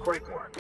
Great work.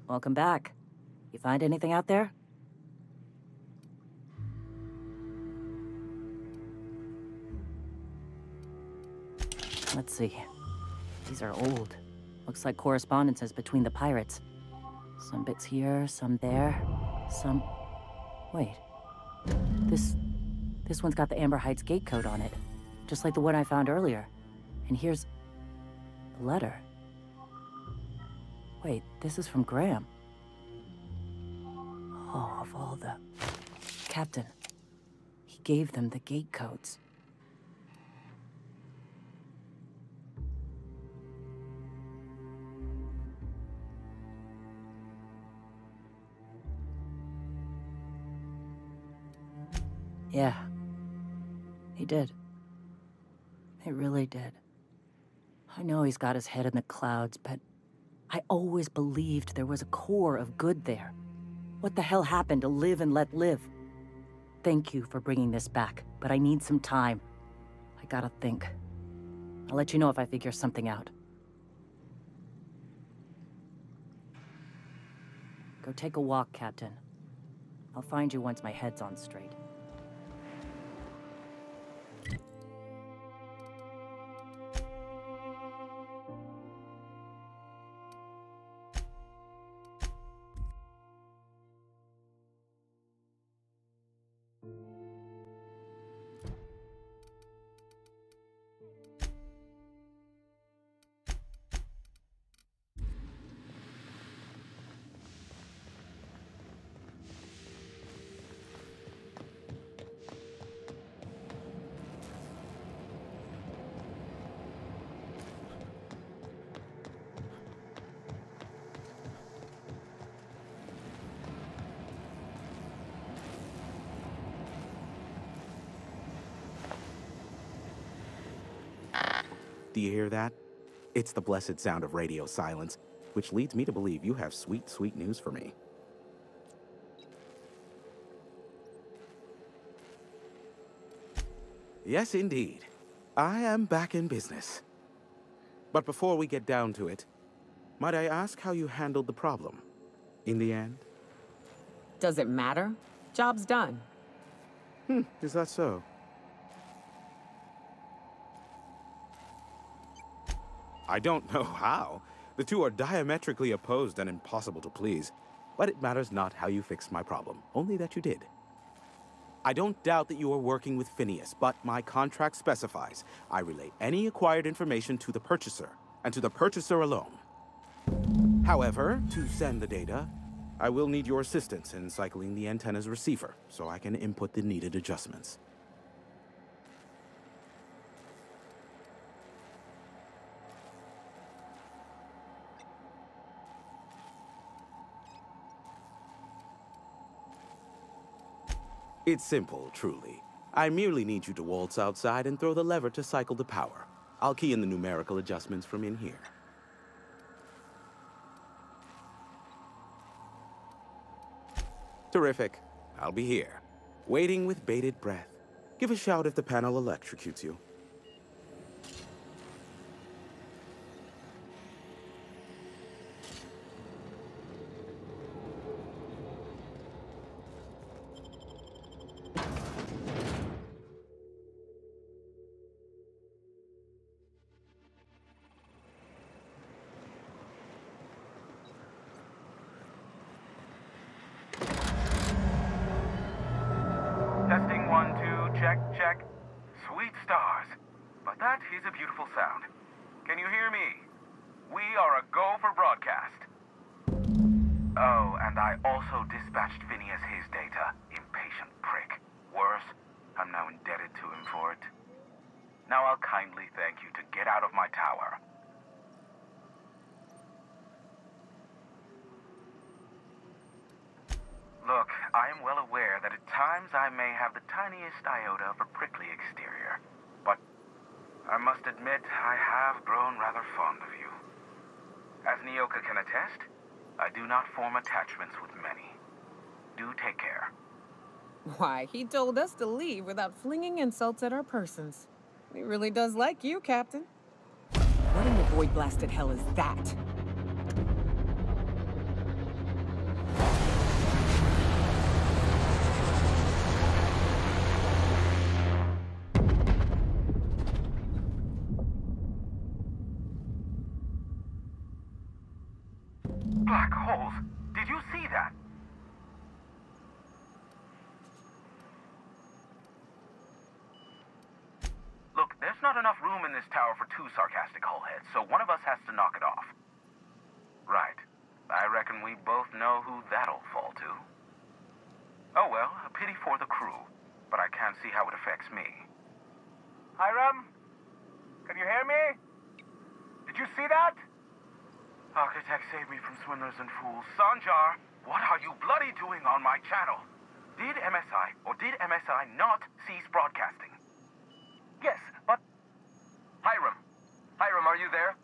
Welcome back. You find anything out there? Let's see. These are old. Looks like correspondences between the pirates. Some bits here, some there, some... Wait. This one's got the Amber Heights gate code on it. Just like the one I found earlier. And here's... a letter. Wait, this is from Graham. Oh, of all the... Captain, he gave them the gate codes. Yeah, he did. He really did. I know he's got his head in the clouds, but I always believed there was a core of good there. What the hell happened to live and let live? Thank you for bringing this back, but I need some time. I gotta think. I'll let you know if I figure something out. Go take a walk, Captain. I'll find you once my head's on straight. Do you hear that? It's the blessed sound of radio silence, which leads me to believe you have sweet, sweet news for me. Yes, indeed. I am back in business. But before we get down to it, might I ask how you handled the problem? In the end? Does it matter? Job's done. Is that so? I don't know how. The two are diametrically opposed and impossible to please. But it matters not how you fixed my problem, only that you did. I don't doubt that you are working with Phineas, but my contract specifies I relay any acquired information to the purchaser, and to the purchaser alone. However, to send the data, I will need your assistance in cycling the antenna's receiver, so I can input the needed adjustments. It's simple, truly. I merely need you to waltz outside and throw the lever to cycle the power. I'll key in the numerical adjustments from in here. Terrific. I'll be here, waiting with bated breath. Give a shout if the panel electrocutes you. Testing 1, 2, check, check. Sweet stars. But that is a beautiful sound. Can you hear me? We are a go for broadcast. Oh, and I also dispatched Phineas his data. Impatient prick. Worse, I'm now indebted to him for it. Now I'll kindly thank you to get out of my tower. Look, I am well aware that at times I may have the tiniest iota of a prickly exterior, but I must admit I have grown rather fond of you. As Nyoka can attest, I do not form attachments with many. Do take care. Why, he told us to leave without flinging insults at our persons. He really does like you, Captain. What in the void-blasted hell is that? Black holes! Did you see that? Look, there's not enough room in this tower for two sarcastic hullheads, so one of us has to knock it off. Right. I reckon we both know who that'll fall to. Oh well, a pity for the crew. But I can't see how it affects me. Hiram? Can you hear me? Did you see that? Architect, save me from swindlers and fools. Sanjar, what are you bloody doing on my channel? Did MSI or did MSI not cease broadcasting? Yes, but... Hiram. Hiram, are you there?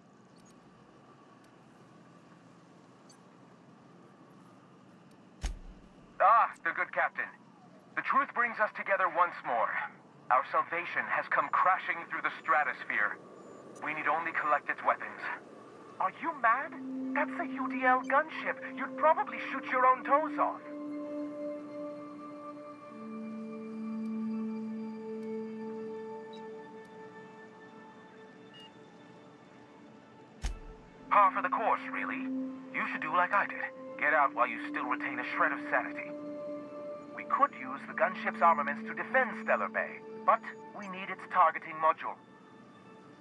Ah, the good captain. The truth brings us together once more. Our salvation has come crashing through the stratosphere. We need only collect its weapons. Are you mad? That's a UDL gunship. You'd probably shoot your own toes off. Par for the course, really. You should do like I did. Get out while you still retain a shred of sanity. We could use the gunship's armaments to defend Stellar Bay, but we need its targeting module.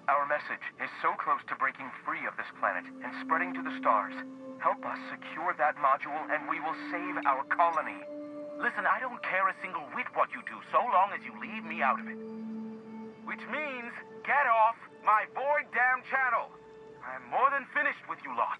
Our message is so close to breaking free of this planet and spreading to the stars. Help us secure that module and we will save our colony. Listen, I don't care a single whit what you do, so long as you leave me out of it. Which means, get off my void damn channel. I'm more than finished with you lot.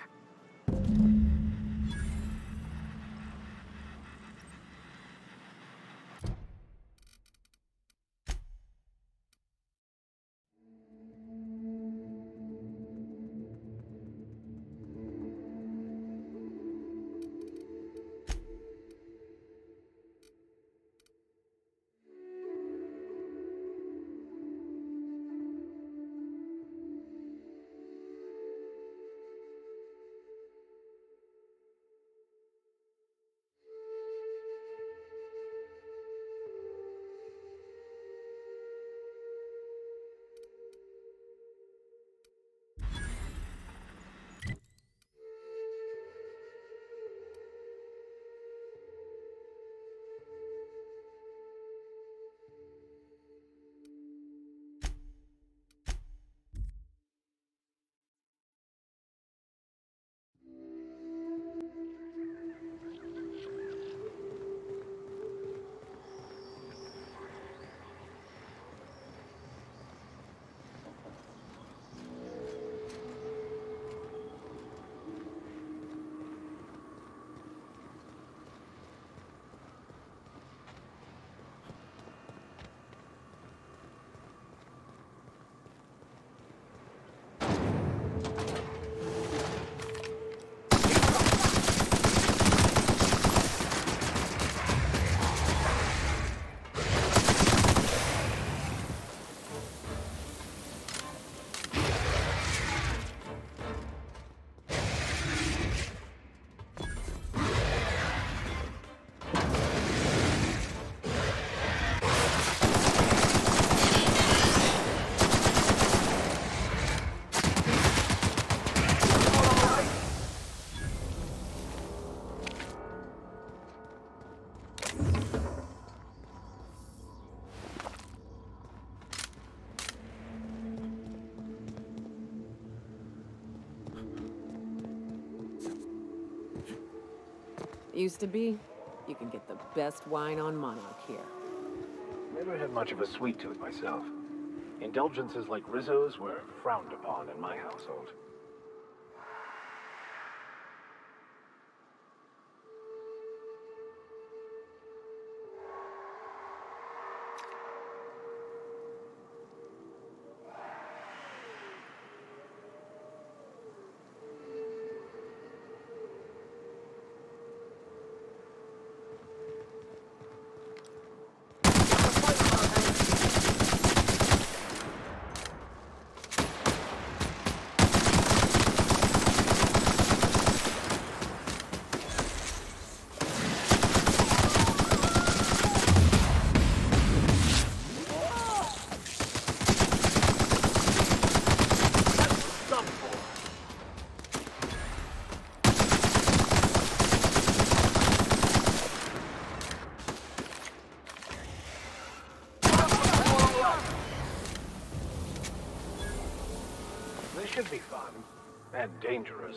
Used to be, you can get the best wine on Monarch here. Never had much of a sweet tooth myself. Indulgences like Rizzo's were frowned upon in my household. This should be fun. And dangerous.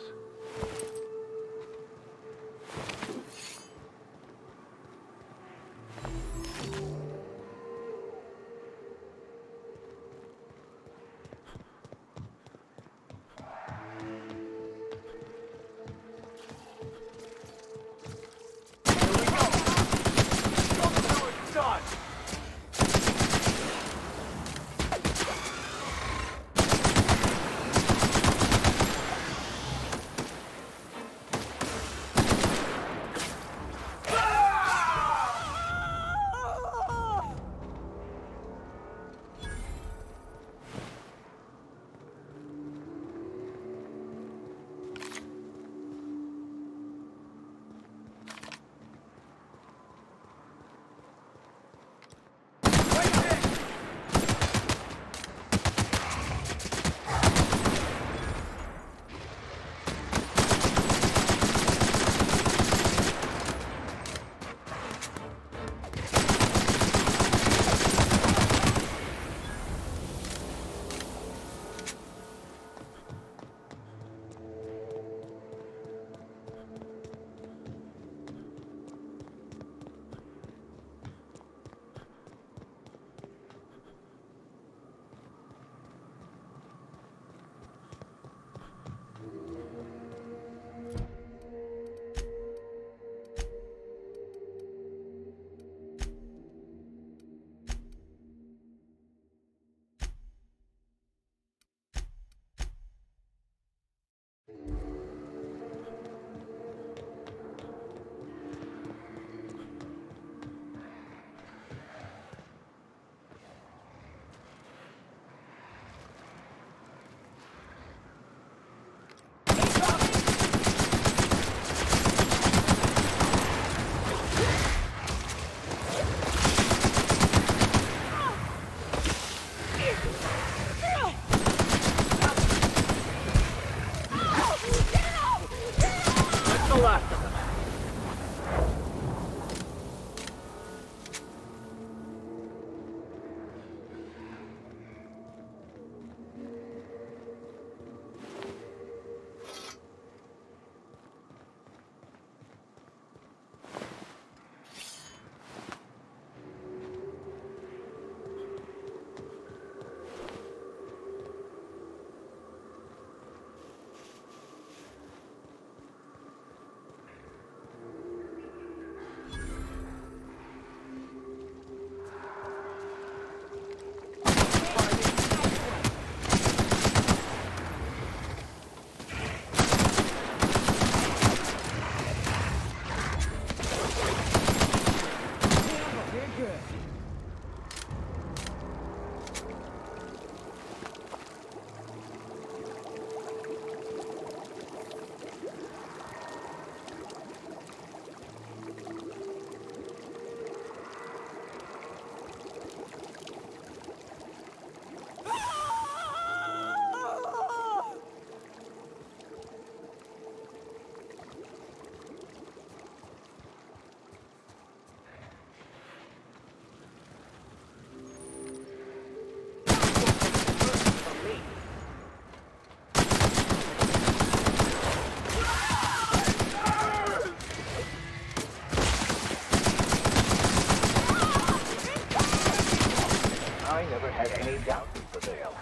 doubt we prevail.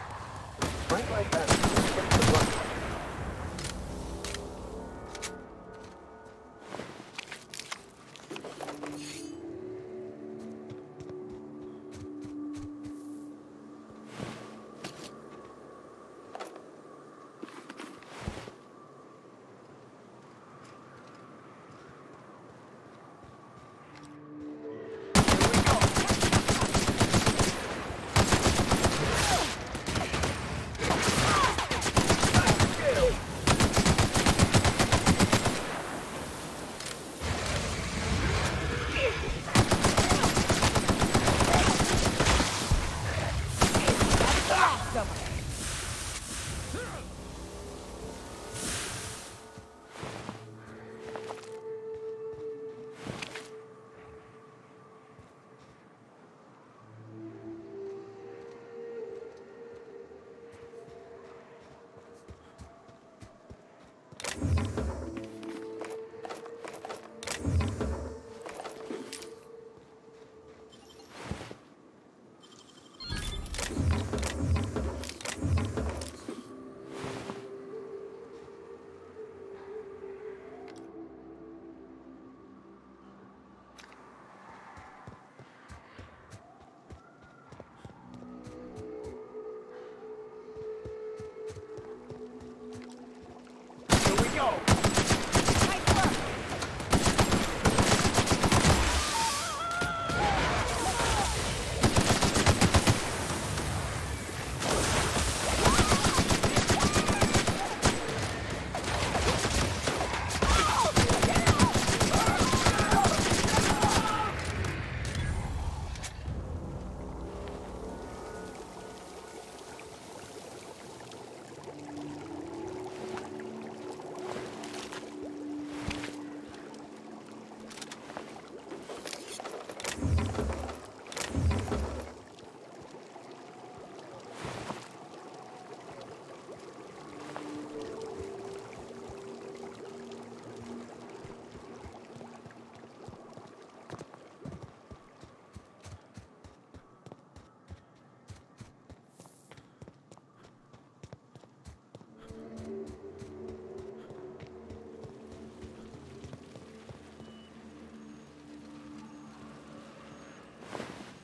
Strength like that gets the blood.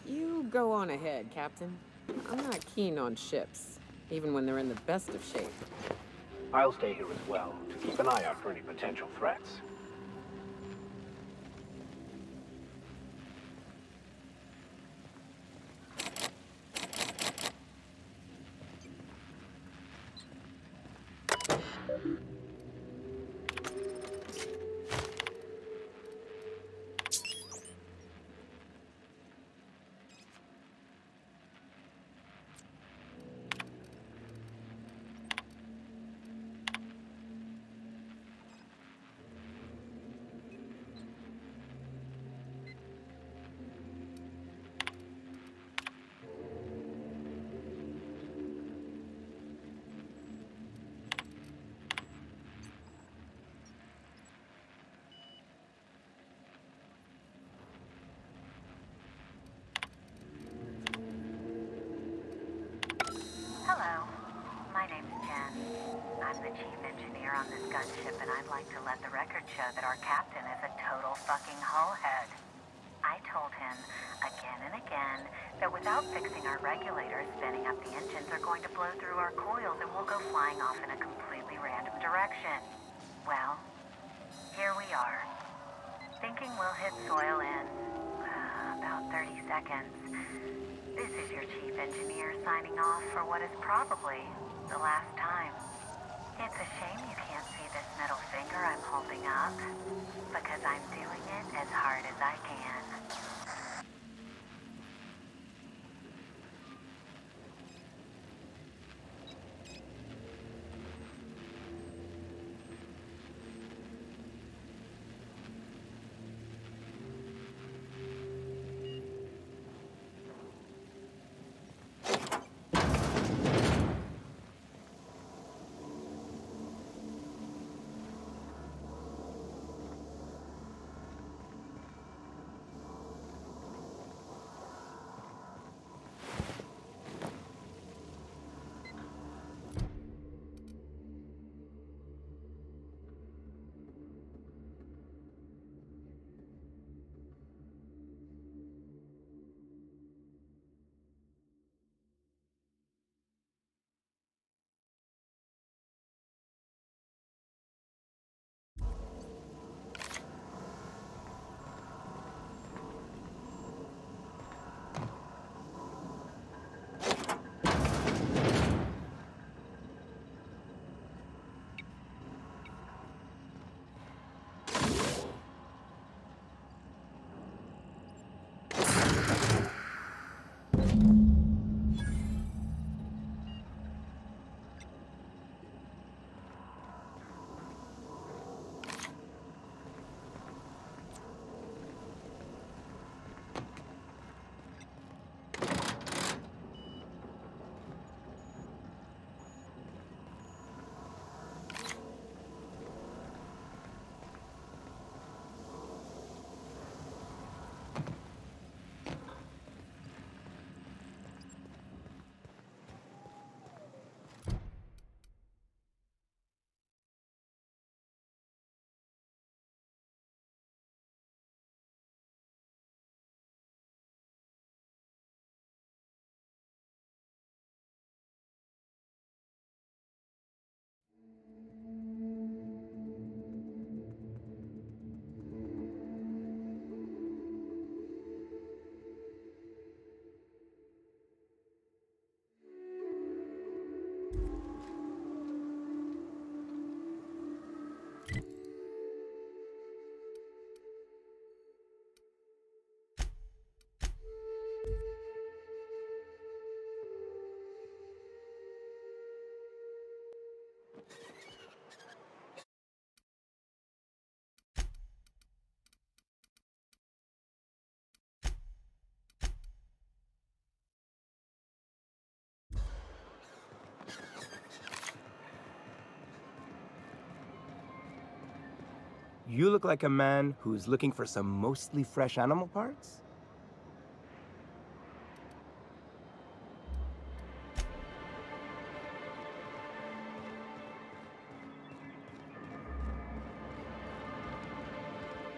You go on ahead, Captain. I'm not keen on ships, even when they're in the best of shape. I'll stay here as well, to keep an eye out for any potential threats. Hello, my name's Jen. I'm the chief engineer on this gunship, and I'd like to let the record show that our captain is a total fucking hullhead. I told him again and again that without fixing our regulators, spinning up the engines are going to blow through our coils and we'll go flying off in a completely random direction. Well, here we are. Thinking we'll hit soil in about 30 seconds. This is your chief engineer signing off for what is probably the last time. It's a shame you can't see this middle finger I'm holding up, because I'm doing it as hard as I can. You look like a man who's looking for some mostly fresh animal parts?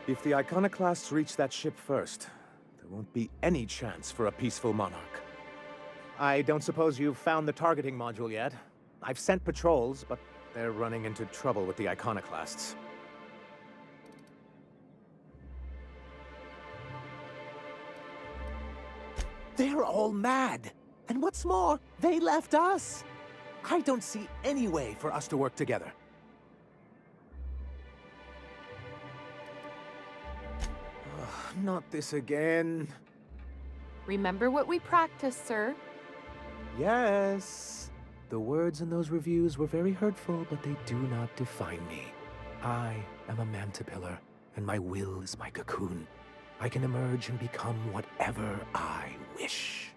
If the iconoclasts reach that ship first, there won't be any chance for a peaceful monarch. I don't suppose you've found the targeting module yet. I've sent patrols, but they're running into trouble with the iconoclasts. They're all mad! And what's more, they left us! I don't see any way for us to work together. Not this again. Remember what we practiced, sir. Yes. The words in those reviews were very hurtful, but they do not define me. I am a mantipillar, and my will is my cocoon. I can emerge and become whatever I wish.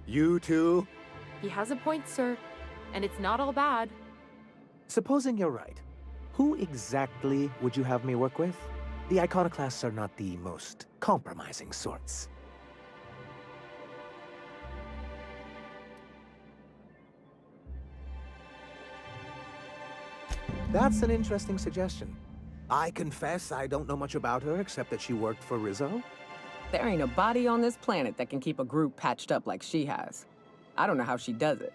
You too? He has a point, sir. And it's not all bad. Supposing you're right, who exactly would you have me work with? The iconoclasts are not the most compromising sorts. That's an interesting suggestion. I confess I don't know much about her except that she worked for Rizzo. There ain't a body on this planet that can keep a group patched up like she has. I don't know how she does it.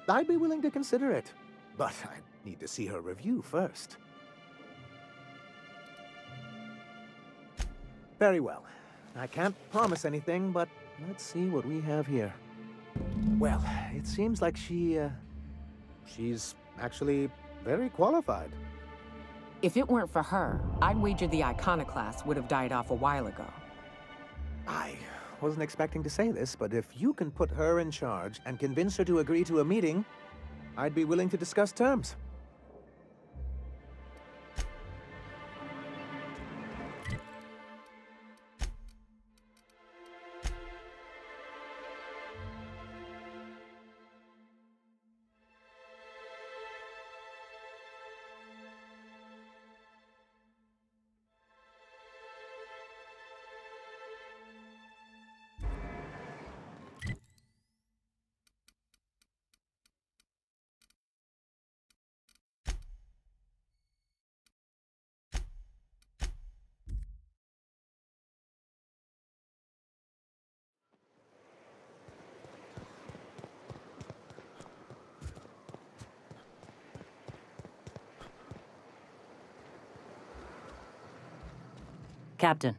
I'd be willing to consider it, but I need to see her review first. Very well. I can't promise anything, but let's see what we have here. Well, it seems like she's actually very qualified. If it weren't for her, I'd wager the iconoclast would have died off a while ago. I wasn't expecting to say this, but if you can put her in charge and convince her to agree to a meeting, I'd be willing to discuss terms. Captain,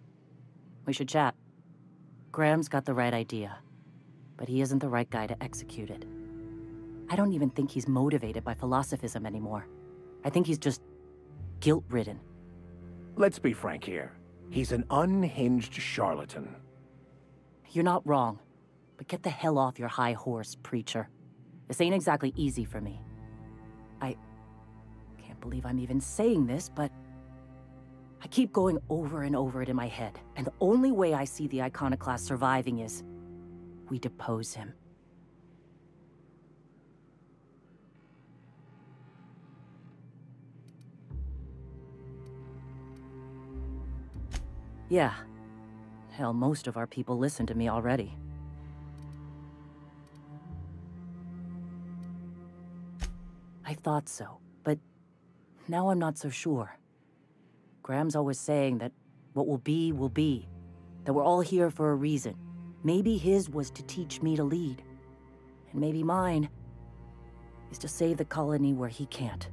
we should chat. Graham's got the right idea, but he isn't the right guy to execute it. I don't even think he's motivated by philosophism anymore. I think he's just guilt-ridden. Let's be frank here. He's an unhinged charlatan. You're not wrong, but get the hell off your high horse, preacher. This ain't exactly easy for me. I can't believe I'm even saying this, but I keep going over and over it in my head, and the only way I see the iconoclast surviving is we depose him. Yeah. Hell, most of our people listen to me already. I thought so, but now I'm not so sure. Graham's always saying that what will be, that we're all here for a reason. Maybe his was to teach me to lead, and maybe mine is to save the colony where he can't.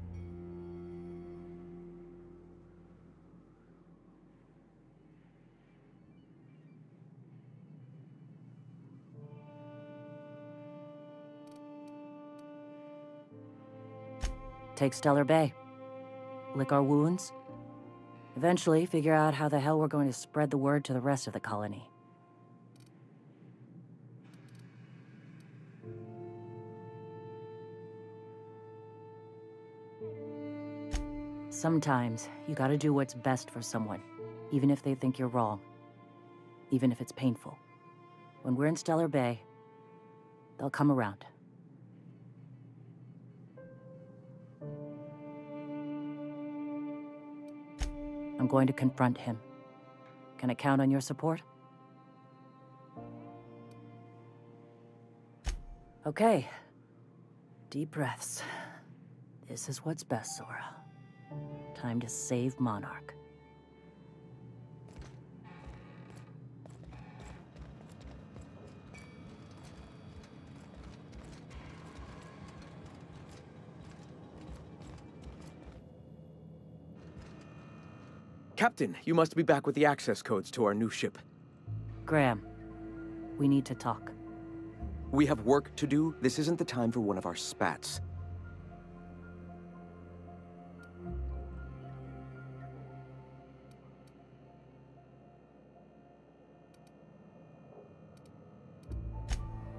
Take Stellar Bay. Lick our wounds. Eventually, figure out how the hell we're going to spread the word to the rest of the colony. Sometimes, you gotta do what's best for someone, even if they think you're wrong. Even if it's painful. When we're in Stellar Bay, they'll come around. I'm going to confront him. Can I count on your support? Okay. Deep breaths. This is what's best, Zora. Time to save Monarch. Captain, you must be back with the access codes to our new ship. Graham, we need to talk. We have work to do. This isn't the time for one of our spats.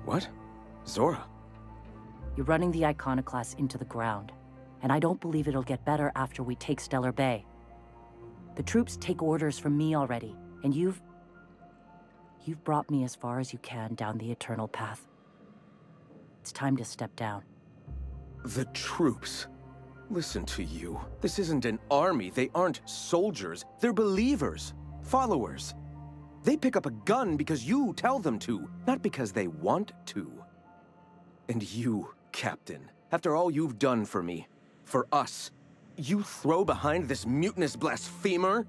What? Zora? You're running the Iconoclast into the ground, and I don't believe it'll get better after we take Stellar Bay. The troops take orders from me already, and you've brought me as far as you can down the Eternal Path. It's time to step down. The troops? Listen to you. This isn't an army. They aren't soldiers. They're believers. Followers. They pick up a gun because you tell them to, not because they want to. And you, Captain, after all you've done for me, for us, you throw behind this mutinous blasphemer?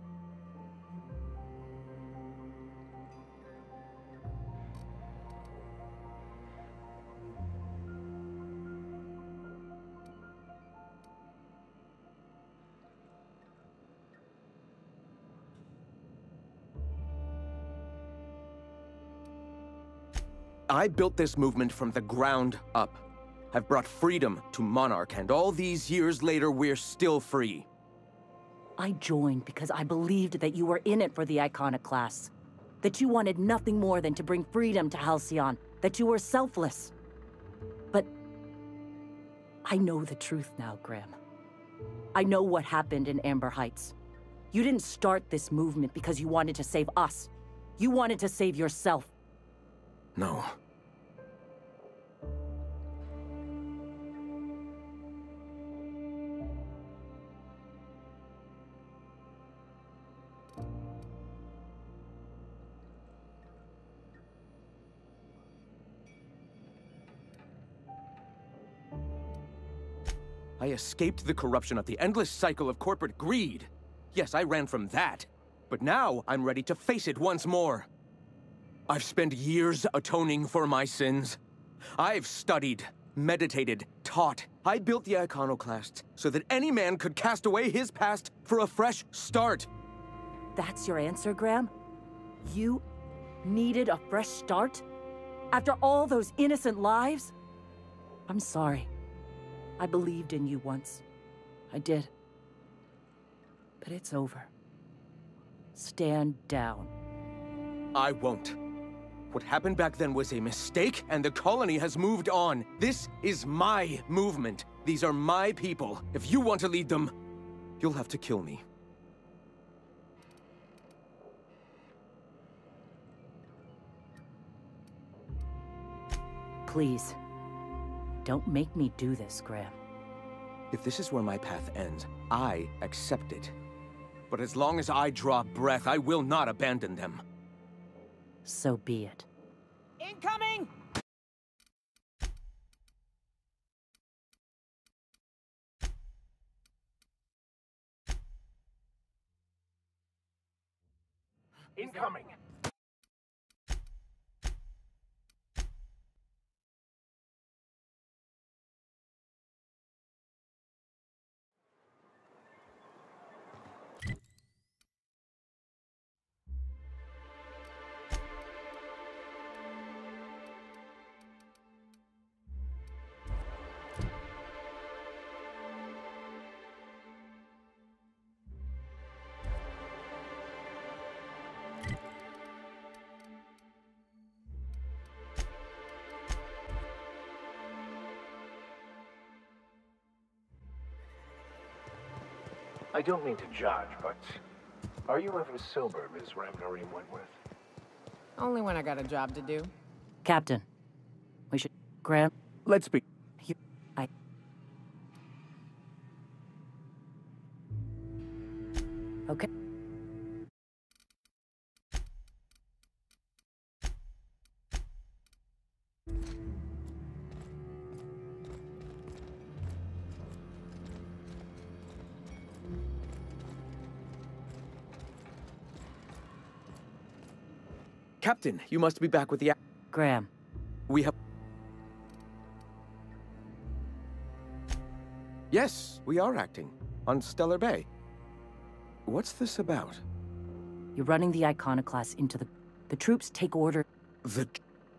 I built this movement from the ground up. I've brought freedom to Monarch, and all these years later, we're still free. I joined because I believed that you were in it for the Iconoclasts. That you wanted nothing more than to bring freedom to Halcyon. That you were selfless. But I know the truth now, Graham. I know what happened in Amber Heights. You didn't start this movement because you wanted to save us. You wanted to save yourself. No. I escaped the corruption of the endless cycle of corporate greed. Yes, I ran from that. But now I'm ready to face it once more. I've spent years atoning for my sins. I've studied, meditated, taught. I built the Iconoclasts so that any man could cast away his past for a fresh start. That's your answer, Graham? You needed a fresh start? After all those innocent lives? I'm sorry. I believed in you once. I did. But it's over. Stand down. I won't. What happened back then was a mistake, and the colony has moved on. This is my movement. These are my people. If you want to lead them, you'll have to kill me. Please. Don't make me do this, Graham. If this is where my path ends, I accept it. But as long as I draw breath, I will not abandon them. So be it. Incoming! Incoming! I don't mean to judge, but are you ever sober, Ms. Ramnari Wentworth? Only when I got a job to do. Captain, we should... Graham? Let's be... I... Okay. Captain, you must be back with the... Graham. We have... Yes, we are acting. On Stellar Bay. What's this about? You're running the Iconoclast into the... The troops take order...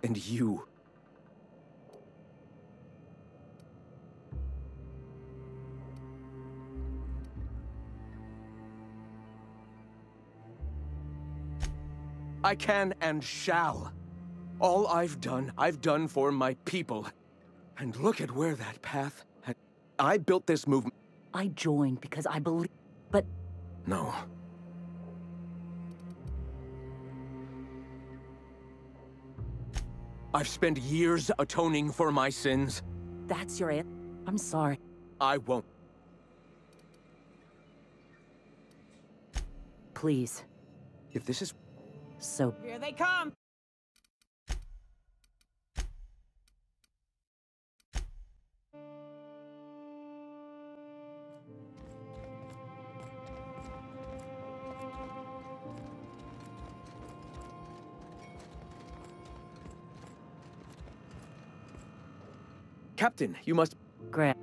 And you... I can and shall. All I've done for my people. And look at where that path had... I built this movement. I joined because I believe... But... No. I've spent years atoning for my sins. That's your answer? I'm sorry. I won't. Please. If this is... So... Here they come! Captain, you must... Graham.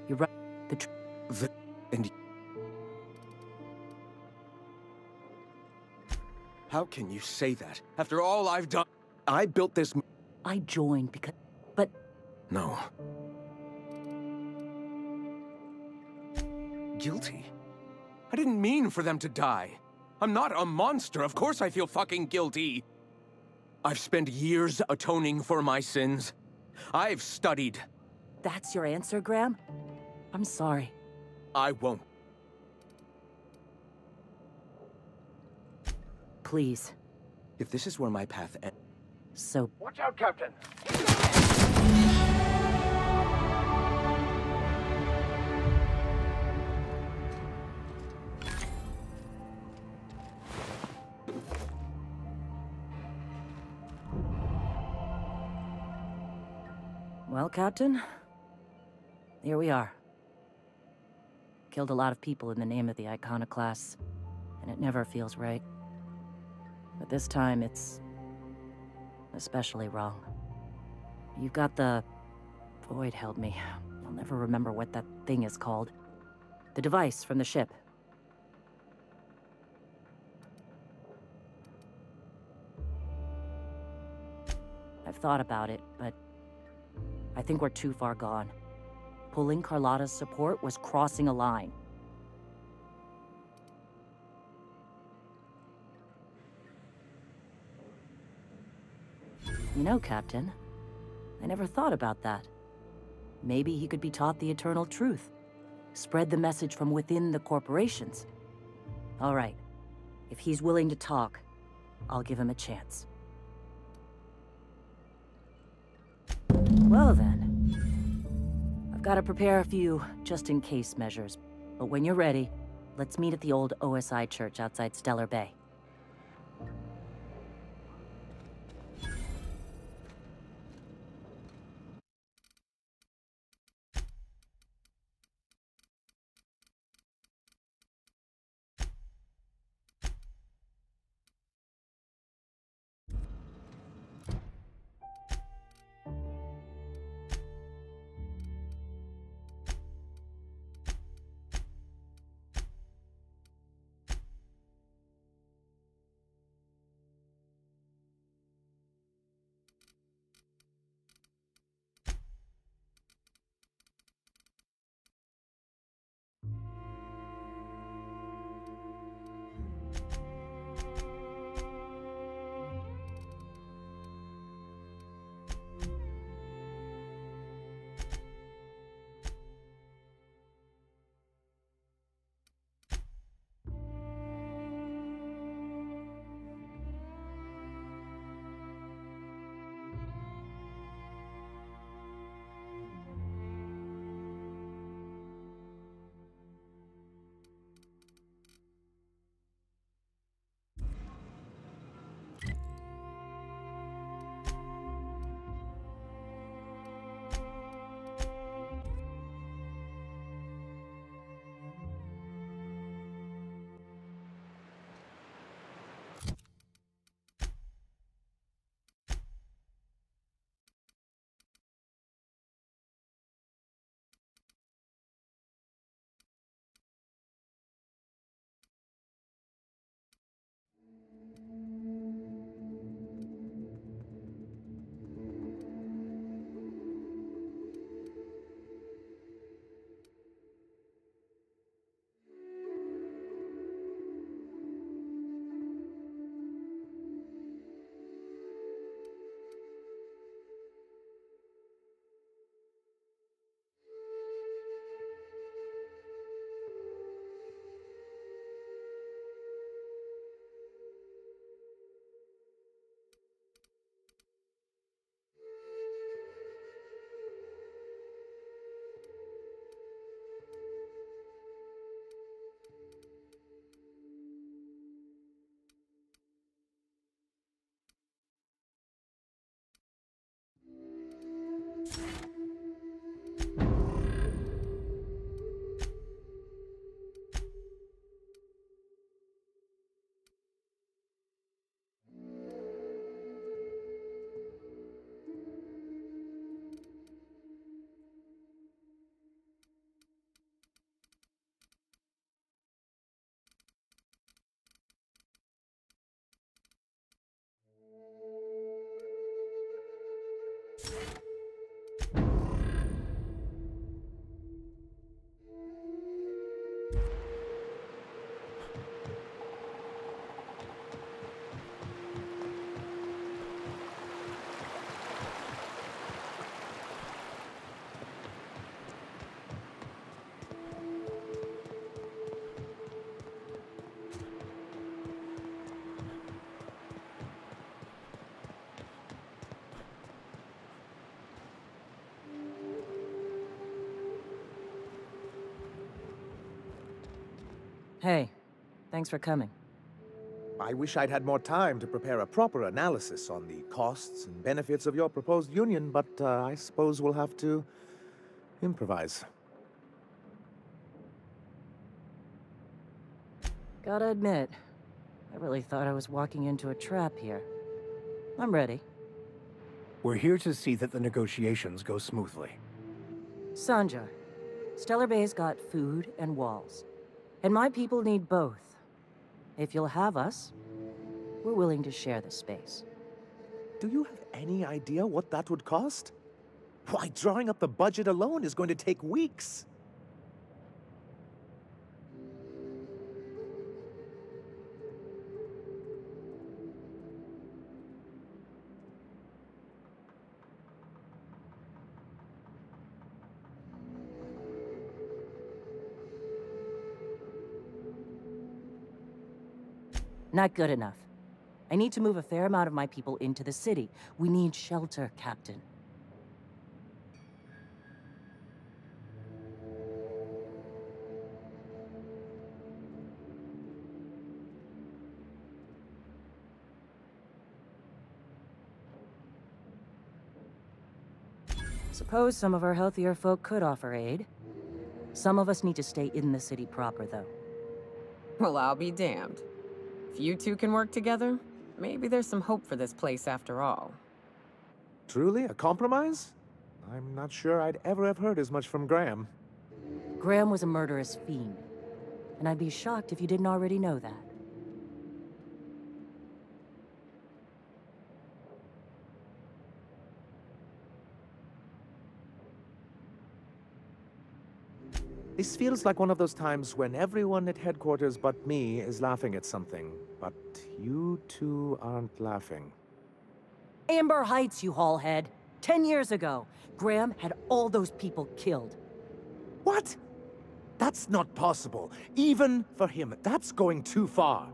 You're right. And... How can you say that? After all I've done... I built this... I joined because... But... No. Guilty? I didn't mean for them to die. I'm not a monster. Of course I feel fucking guilty. I've spent years atoning for my sins. I've studied. That's your answer, Graham? I'm sorry. I won't. Please. If this is where my path ends... So... Watch out, Captain! Well, Captain, here we are. Killed a lot of people in the name of the Iconoclasts, and it never feels right. But this time, it's especially wrong. You've got the... Void held me. I'll never remember what that thing is called. The device from the ship. I've thought about it, but I think we're too far gone. Pulling Carlotta's support was crossing a line. You know, Captain, I never thought about that. Maybe he could be taught the eternal truth. Spread the message from within the corporations. All right. If he's willing to talk, I'll give him a chance. Well then. I've got to prepare a few just-in-case measures. But when you're ready, let's meet at the old OSI church outside Stellar Bay. Hey, thanks for coming. I wish I'd had more time to prepare a proper analysis on the costs and benefits of your proposed union, but I suppose we'll have to improvise. Gotta admit, I really thought I was walking into a trap here. I'm ready. We're here to see that the negotiations go smoothly. Sanjar, Stellar Bay's got food and walls. And my people need both. If you'll have us, we're willing to share the space. Do you have any idea what that would cost? Why, drawing up the budget alone is going to take weeks. Not good enough. I need to move a fair amount of my people into the city. We need shelter, Captain. Suppose some of our healthier folk could offer aid. Some of us need to stay in the city proper, though. Well, I'll be damned. If you two can work together, maybe there's some hope for this place after all. Truly, a compromise? I'm not sure I'd ever have heard as much from Graham. Graham was a murderous fiend, and I'd be shocked if you didn't already know that. This feels like one of those times when everyone at headquarters but me is laughing at something, but you two aren't laughing. Amber Heights, you haulhead. 10 years ago, Graham had all those people killed. What? That's not possible. Even for him, that's going too far.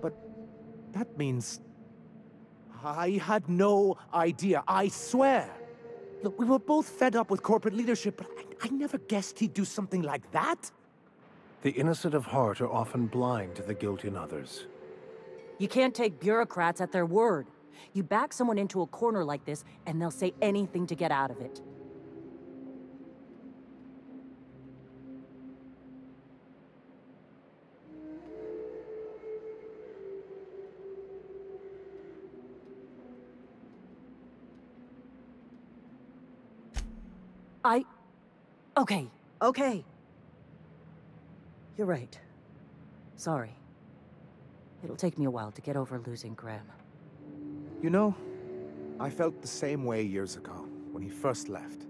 But that means I had no idea, I swear. Look, we were both fed up with corporate leadership, but I never guessed he'd do something like that. The innocent of heart are often blind to the guilt in others. You can't take bureaucrats at their word. You back someone into a corner like this, and they'll say anything to get out of it. Okay. You're right. Sorry. It'll take me a while to get over losing Graham. You know, I felt the same way years ago, when he first left.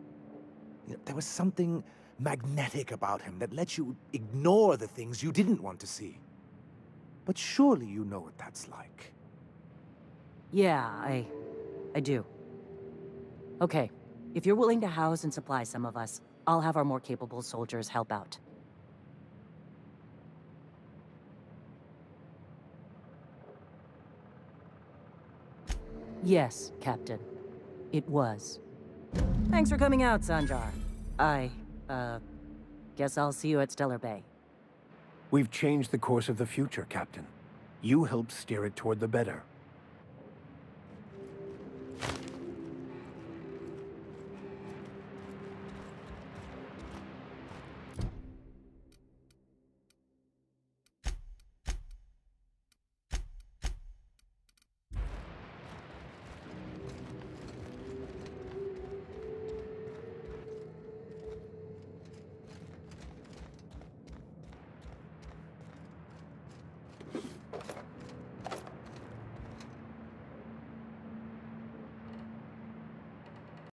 You know, there was something magnetic about him that let you ignore the things you didn't want to see. But surely you know what that's like. Yeah, I do. Okay, if you're willing to house and supply some of us, I'll have our more capable soldiers help out. Yes, Captain. It was. Thanks for coming out, Sanjar. Guess I'll see you at Stellar Bay. We've changed the course of the future, Captain. You helped steer it toward the better.